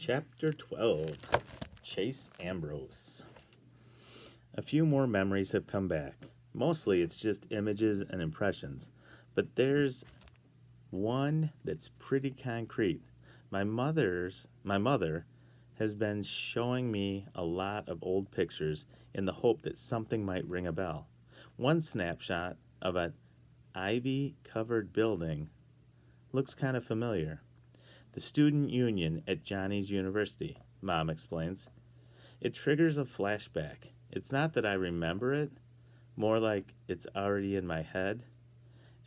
Chapter 12 Chase Ambrose. A few more memories have come back. Mostly it's just images and impressions, but there's one that's pretty concrete. My mother has been showing me a lot of old pictures in the hope that something might ring a bell. One snapshot of an ivy-covered building looks kind of familiar. The student union at Johnny's University, Mom explains. It triggers a flashback. It's not that I remember it, more like it's already in my head,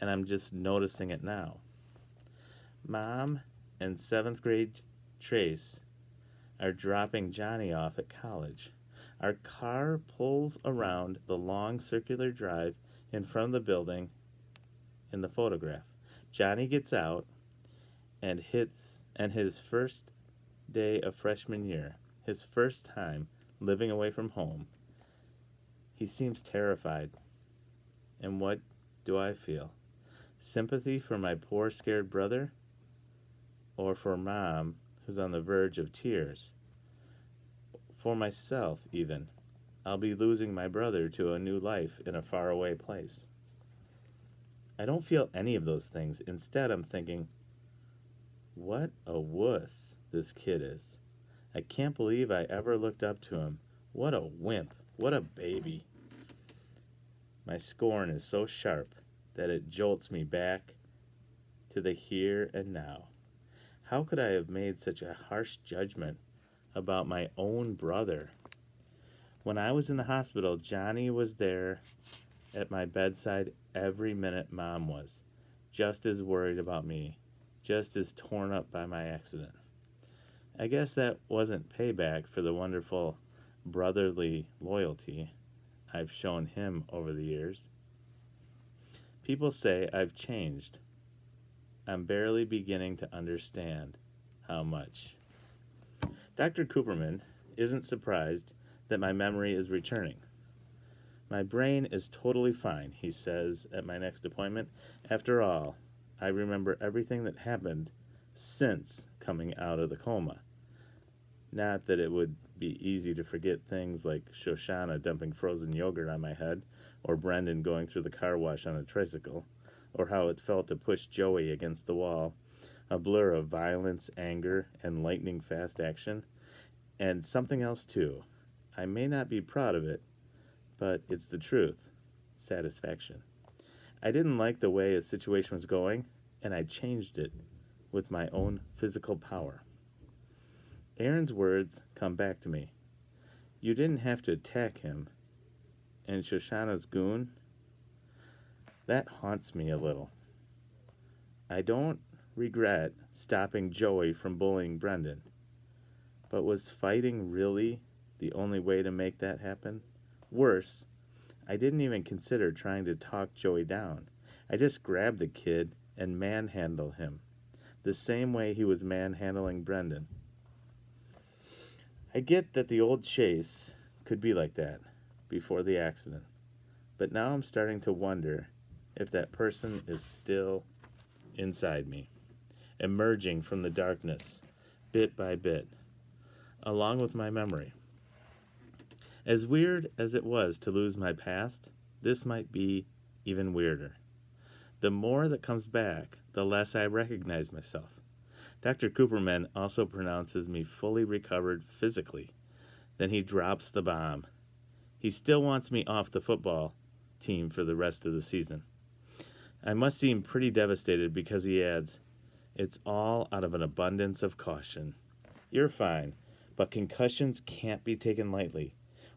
and I'm just noticing it now. Mom and 7th grade Trace are dropping Johnny off at college. Our car pulls around the long circular drive in front of the building in the photograph. Johnny gets out and his first day of freshman year, his first time living away from home. He seems terrified. And what do I feel? Sympathy for my poor scared brother? Or for Mom, who's on the verge of tears? For myself, even. I'll be losing my brother to a new life in a faraway place. I don't feel any of those things. Instead, I'm thinking, what a wuss this kid is. I can't believe I ever looked up to him. What a wimp. What a baby. My scorn is so sharp that it jolts me back to the here and now. How could I have made such a harsh judgment about my own brother? When I was in the hospital, Johnny was there at my bedside every minute Mom was, just as worried about me, just as torn up by my accident. I guess that wasn't payback for the wonderful brotherly loyalty I've shown him over the years. People say I've changed. I'm barely beginning to understand how much. Dr. Cooperman isn't surprised that my memory is returning. My brain is totally fine, he says at my next appointment. After all, I remember everything that happened since coming out of the coma. Not that it would be easy to forget things like Shoshanna dumping frozen yogurt on my head, or Brendan going through the car wash on a tricycle, or how it felt to push Joey against the wall, a blur of violence, anger, and lightning-fast action. And something else, too. I may not be proud of it, but it's the truth. Satisfaction. I didn't like the way a situation was going, and I changed it with my own physical power. Aaron's words come back to me. You didn't have to attack him. And Shoshanna's goon? That haunts me a little. I don't regret stopping Joey from bullying Brendan. But was fighting really the only way to make that happen? Worse, I didn't even consider trying to talk Joey down. I just grabbed the kid and manhandled him, the same way he was manhandling Brendan. I get that the old Chase could be like that before the accident, but now I'm starting to wonder if that person is still inside me, emerging from the darkness, bit by bit, along with my memory. As weird as it was to lose my past, this might be even weirder. The more that comes back, the less I recognize myself. Dr. Cooperman also pronounces me fully recovered physically. Then he drops the bomb. He still wants me off the football team for the rest of the season. I must seem pretty devastated because he adds, it's all out of an abundance of caution. You're fine, but concussions can't be taken lightly.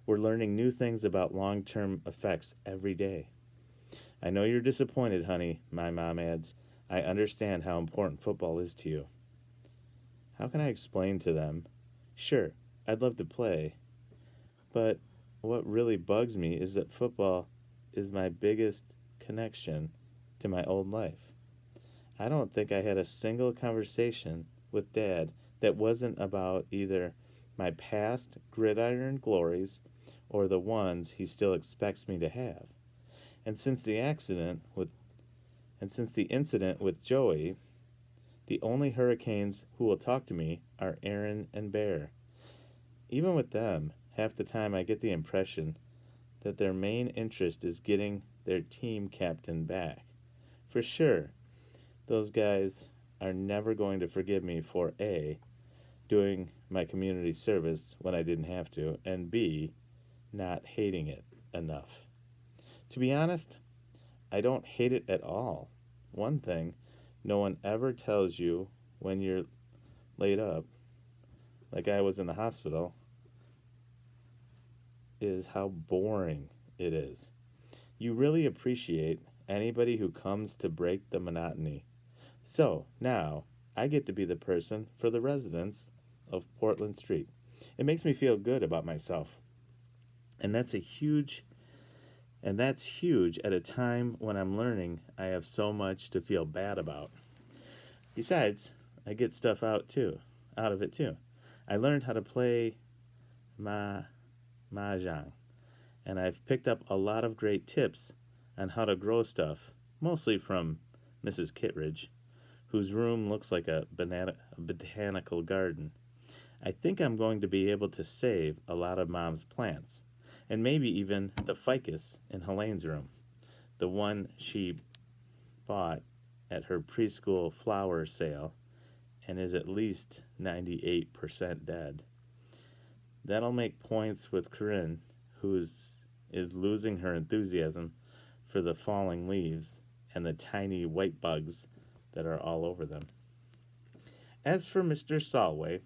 We're learning new things about long-term effects every day. I know you're disappointed, honey, my mom adds. I understand how important football is to you. How can I explain to them? Sure, I'd love to play, but what really bugs me is that football is my biggest connection to my old life. I don't think I had a single conversation with Dad that wasn't about either my past gridiron glories or the ones he still expects me to have. And since the incident with Joey, The only hurricanes who will talk to me are Aaron and Bear. Even with them, half the time I get the impression that their main interest is getting their team captain back. For sure, those guys are never going to forgive me for A, doing my community service when I didn't have to, and B, not hating it enough. To be honest, I don't hate it at all. One thing no one ever tells you when you're laid up, like I was in the hospital, is how boring it is. You really appreciate anybody who comes to break the monotony. So now I get to be the person for the residents of Portland Street. It makes me feel good about myself. And that's huge at a time when I'm learning I have so much to feel bad about. Besides, I get stuff out of it too. I learned how to play mahjong, and I've picked up a lot of great tips on how to grow stuff, mostly from Mrs. Kittredge, whose room looks like a botanical garden. I think I'm going to be able to save a lot of Mom's plants, and maybe even the ficus in Helene's room, the one she bought at her preschool flower sale and is at least 98% dead. That'll make points with Corinne, who is losing her enthusiasm for the falling leaves and the tiny white bugs that are all over them. As for Mr. Solloway,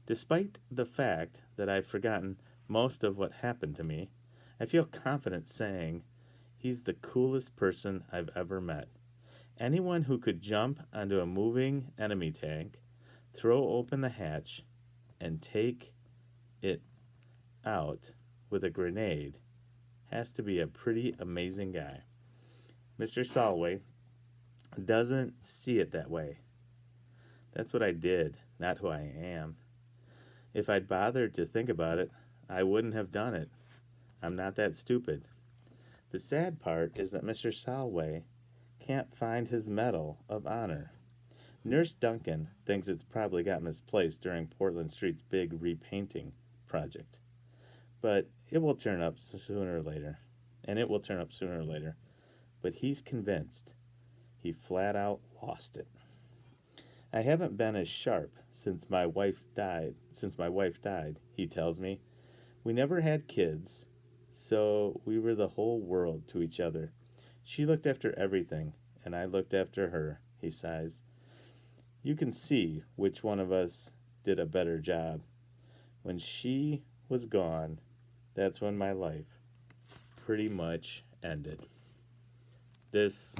despite the fact that I've forgotten most of what happened to me, I feel confident saying he's the coolest person I've ever met. Anyone who could jump onto a moving enemy tank, throw open the hatch, and take it out with a grenade has to be a pretty amazing guy. Mr. Solloway doesn't see it that way. That's what I did, not who I am. If I'd bothered to think about it, I wouldn't have done it. I'm not that stupid. The sad part is that Mr. Solloway can't find his Medal of Honor. Nurse Duncan thinks it's probably got misplaced during Portland Street's big repainting project. But it will turn up sooner or later. But he's convinced he flat out lost it. I haven't been as sharp since my wife died, he tells me. We never had kids, so we were the whole world to each other. She looked after everything, and I looked after her, he sighs. You can see which one of us did a better job. When she was gone, that's when my life pretty much ended. This,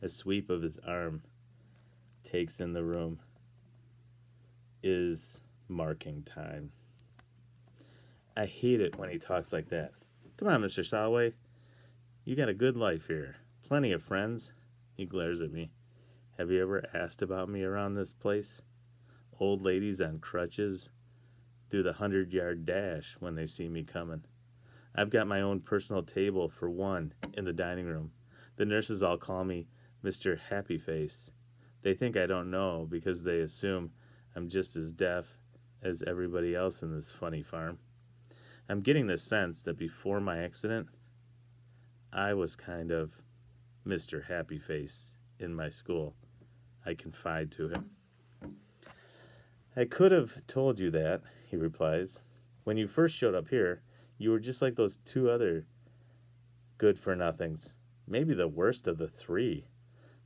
a sweep of his arm takes in the room, is marking time. I hate it when he talks like that. Come on, Mr. Solloway. You got a good life here. Plenty of friends. He glares at me. Have you ever asked about me around this place? Old ladies on crutches do the 100-yard dash when they see me coming. I've got my own personal table for one in the dining room. The nurses all call me Mr. Happy Face. They think I don't know because they assume I'm just as deaf as everybody else in this funny farm. I'm getting the sense that before my accident, I was kind of Mr. Happy Face in my school. I confide to him. I could have told you that, he replies. When you first showed up here, you were just like those two other good-for-nothings. Maybe the worst of the three.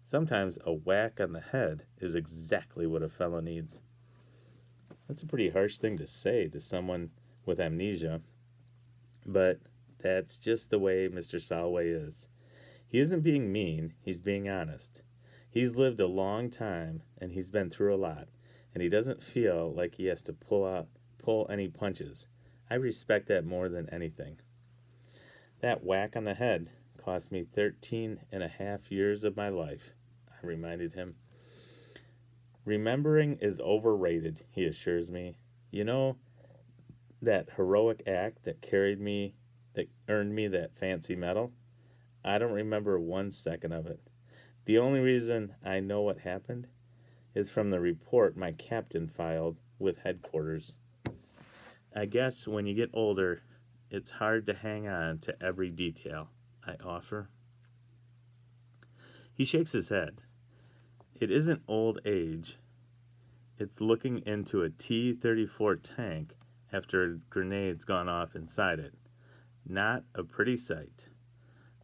Sometimes a whack on the head is exactly what a fellow needs. That's a pretty harsh thing to say to someone with amnesia, but that's just the way Mr. Solloway is. He isn't being mean, he's being honest. He's lived a long time, and he's been through a lot, and he doesn't feel like he has to pull any punches. I respect that more than anything. That whack on the head cost me 13 and a half years of my life, I reminded him. Remembering is overrated, he assures me. You know, that heroic act that earned me that fancy medal? I don't remember 1 second of it. The only reason I know what happened is from the report my captain filed with headquarters. I guess when you get older, it's hard to hang on to every detail I offer. He shakes his head. It isn't old age. It's looking into a T-34 tank after a grenade's gone off inside it. Not a pretty sight.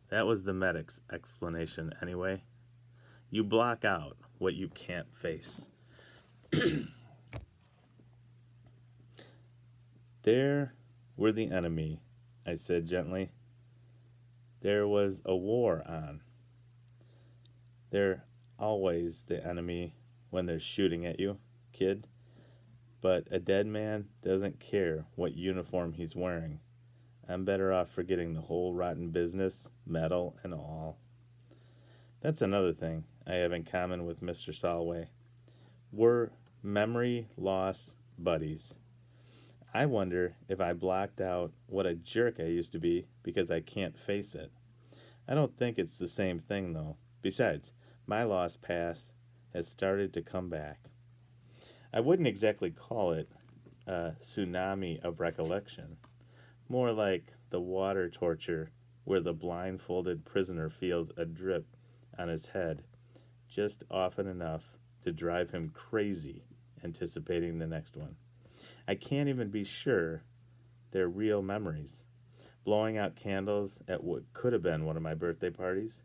That was the medic's explanation anyway. You block out what you can't face. There were the enemy, I said gently. There was a war on. They're always the enemy when they're shooting at you, kid. But a dead man doesn't care what uniform he's wearing. I'm better off forgetting the whole rotten business, medal and all. That's another thing I have in common with Mr. Solloway. We're memory loss buddies. I wonder if I blocked out what a jerk I used to be because I can't face it. I don't think it's the same thing, though. Besides, my lost past has started to come back. I wouldn't exactly call it a tsunami of recollection. More like the water torture where the blindfolded prisoner feels a drip on his head just often enough to drive him crazy, anticipating the next one. I can't even be sure they're real memories. Blowing out candles at what could have been one of my birthday parties,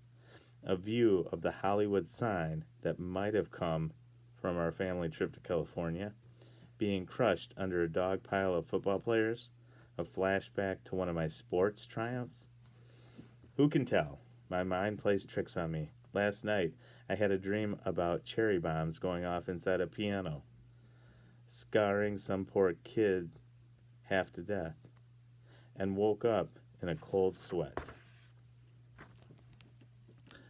a view of the Hollywood sign that might have come from our family trip to California, being crushed under a dog pile of football players, a flashback to one of my sports triumphs. Who can tell? My mind plays tricks on me. Last night, I had a dream about cherry bombs going off inside a piano, scarring some poor kid half to death, and woke up in a cold sweat.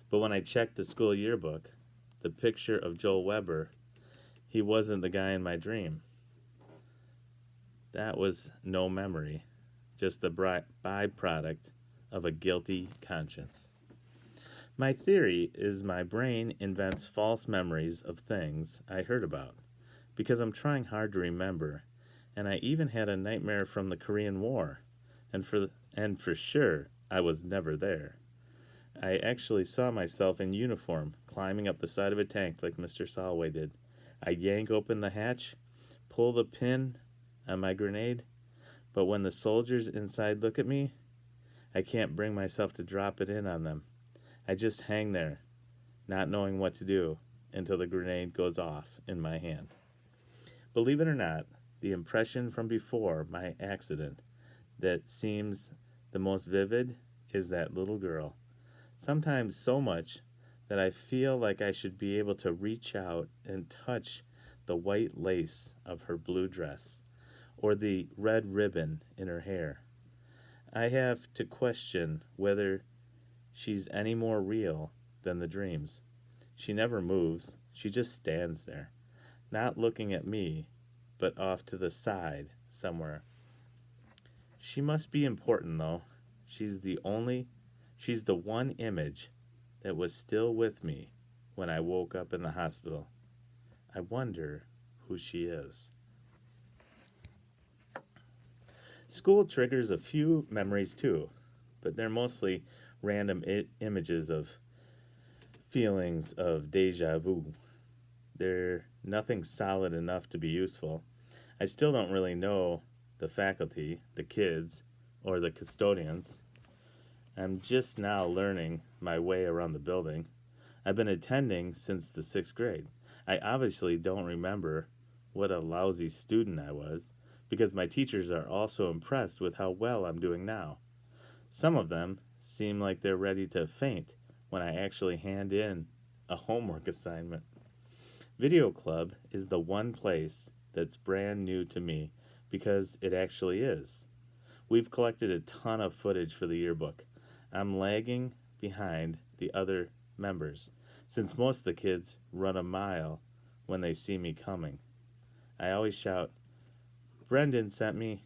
But when I checked the school yearbook, the picture of Joel Weber, he wasn't the guy in my dream. That was no memory, just the byproduct of a guilty conscience. My theory is my brain invents false memories of things I heard about, because I'm trying hard to remember, and I even had a nightmare from the Korean War, and for sure I was never there. I actually saw myself in uniform climbing up the side of a tank like Mr. Soloway did. I yank open the hatch, pull the pin on my grenade, but when the soldiers inside look at me, I can't bring myself to drop it in on them. I just hang there, not knowing what to do until the grenade goes off in my hand. Believe it or not, the impression from before my accident that seems the most vivid is that little girl. Sometimes so much that I feel like I should be able to reach out and touch the white lace of her blue dress or the red ribbon in her hair. I have to question whether she's any more real than the dreams. She never moves. She just stands there, not looking at me, but off to the side somewhere. She must be important, though. She's the one image that was still with me when I woke up in the hospital. I wonder who she is. School triggers a few memories too, but they're mostly random images of feelings of deja vu. They're nothing solid enough to be useful. I still don't really know the faculty, the kids, or the custodians. I'm just now learning my way around the building. I've been attending since the 6th grade. I obviously don't remember what a lousy student I was, because my teachers are also impressed with how well I'm doing now. Some of them seem like they're ready to faint when I actually hand in a homework assignment. Video Club is the one place that's brand new to me because it actually is. We've collected a ton of footage for the yearbook. I'm lagging behind the other members, since most of the kids run a mile when they see me coming. I always shout, "Brendan sent me,"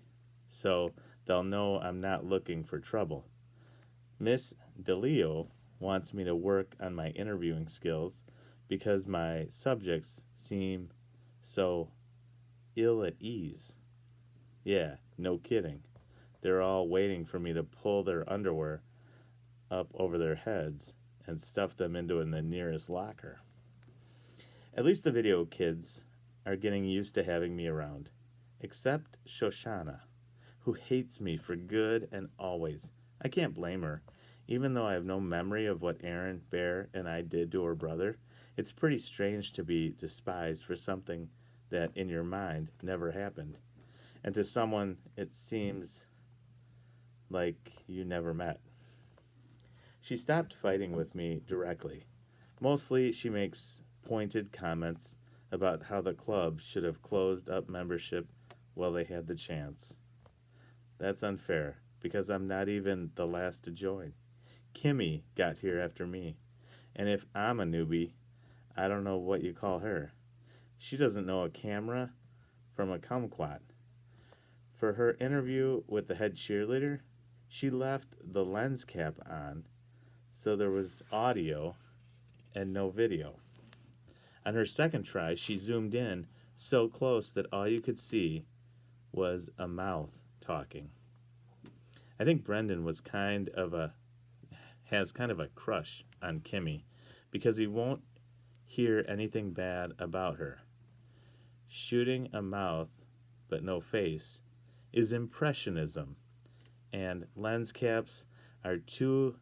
so they'll know I'm not looking for trouble. Miss DeLeo wants me to work on my interviewing skills because my subjects seem so ill at ease. Yeah, no kidding. They're all waiting for me to pull their underwear up over their heads and stuff them into the nearest locker. At least the video kids are getting used to having me around. Except Shoshanna, who hates me for good and always. I can't blame her. Even though I have no memory of what Aaron, Bear, and I did to her brother, it's pretty strange to be despised for something that, in your mind, never happened. And to someone, it seems like you never met. She stopped fighting with me directly. Mostly, she makes pointed comments about how the club should have closed up membership while they had the chance. That's unfair, because I'm not even the last to join. Kimmy got here after me, and if I'm a newbie, I don't know what you call her. She doesn't know a camera from a kumquat. For her interview with the head cheerleader, she left the lens cap on, so there was audio and no video. On her second try, she zoomed in so close that all you could see was a mouth talking. I think Brendan has kind of a crush on Kimmy because he won't hear anything bad about her. Shooting a mouth but no face is impressionism, and lens caps are too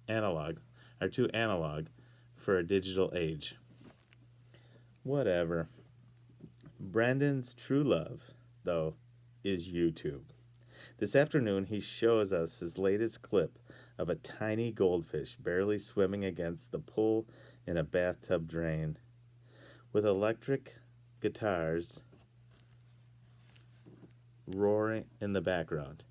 analog for a digital age. Whatever. Brendan's true love, though, is YouTube. This afternoon, he shows us his latest clip of a tiny goldfish barely swimming against the pull in a bathtub drain. With electric guitars roaring in the background.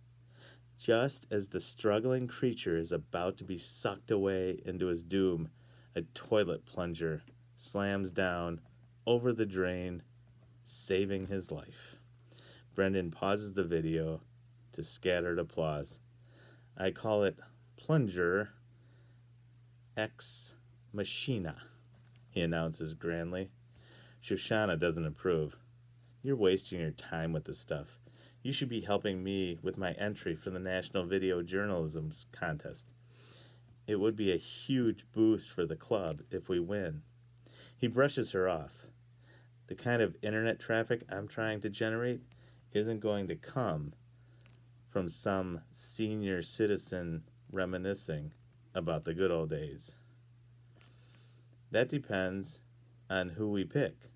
Just as the struggling creature is about to be sucked away into his doom, a toilet plunger slams down over the drain, saving his life. Brendan pauses the video to scattered applause. I call it Plunger Ex Machina, he announces grandly. Shoshanna doesn't approve. You're wasting your time with this stuff. You should be helping me with my entry for the National Video Journalism Contest. It would be a huge boost for the club if we win. He brushes her off. The kind of internet traffic I'm trying to generate isn't going to come from some senior citizen reminiscing about the good old days. That depends on who we pick,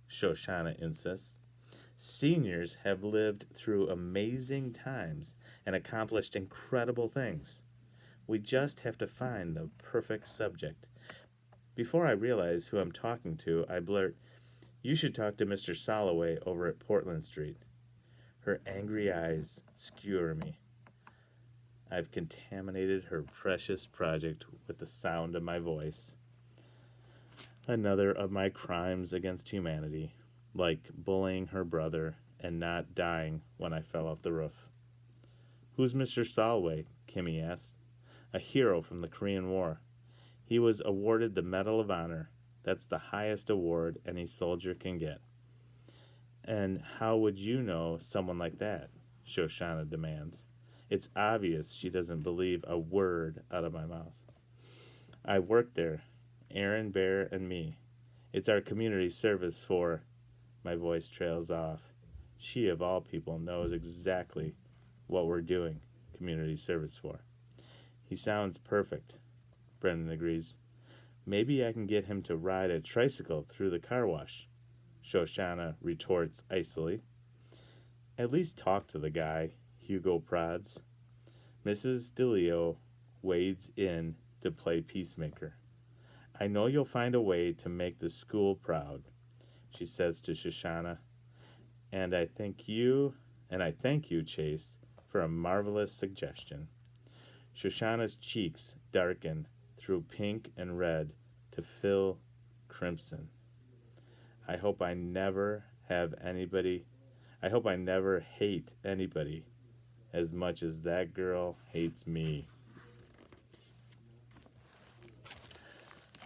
Shoshanna insists. Seniors have lived through amazing times and accomplished incredible things. We just have to find the perfect subject. Before I realize who I'm talking to, I blurt, "You should talk to Mr. Solloway over at Portland Street." Her angry eyes skewer me. I've contaminated her precious project with the sound of my voice. Another of my crimes against humanity, like bullying her brother and not dying when I fell off the roof. Who's Mr. Soloway? Kimmy asked. A hero from the Korean War. He was awarded the Medal of Honor. That's the highest award any soldier can get. And how would you know someone like that? Shoshanna demands. It's obvious she doesn't believe a word out of my mouth. I work there, Aaron, Bear, and me. It's our community service for... My voice trails off. She, of all people, knows exactly what we're doing community service for. He sounds perfect, Brendan agrees. Maybe I can get him to ride a tricycle through the car wash, Shoshanna retorts icily. At least talk to the guy, Hugo prods. Mrs. DeLeo wades in to play peacemaker. I know you'll find a way to make the school proud, she says to Shoshanna. And I thank you, Chase, for a marvelous suggestion. Shoshanna's cheeks darken through pink and red to fill crimson. I hope I never hate anybody as much as that girl hates me.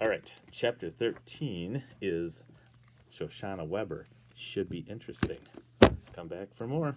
All right, chapter 13 is Shoshanna Weber. Should be interesting. Come back for more.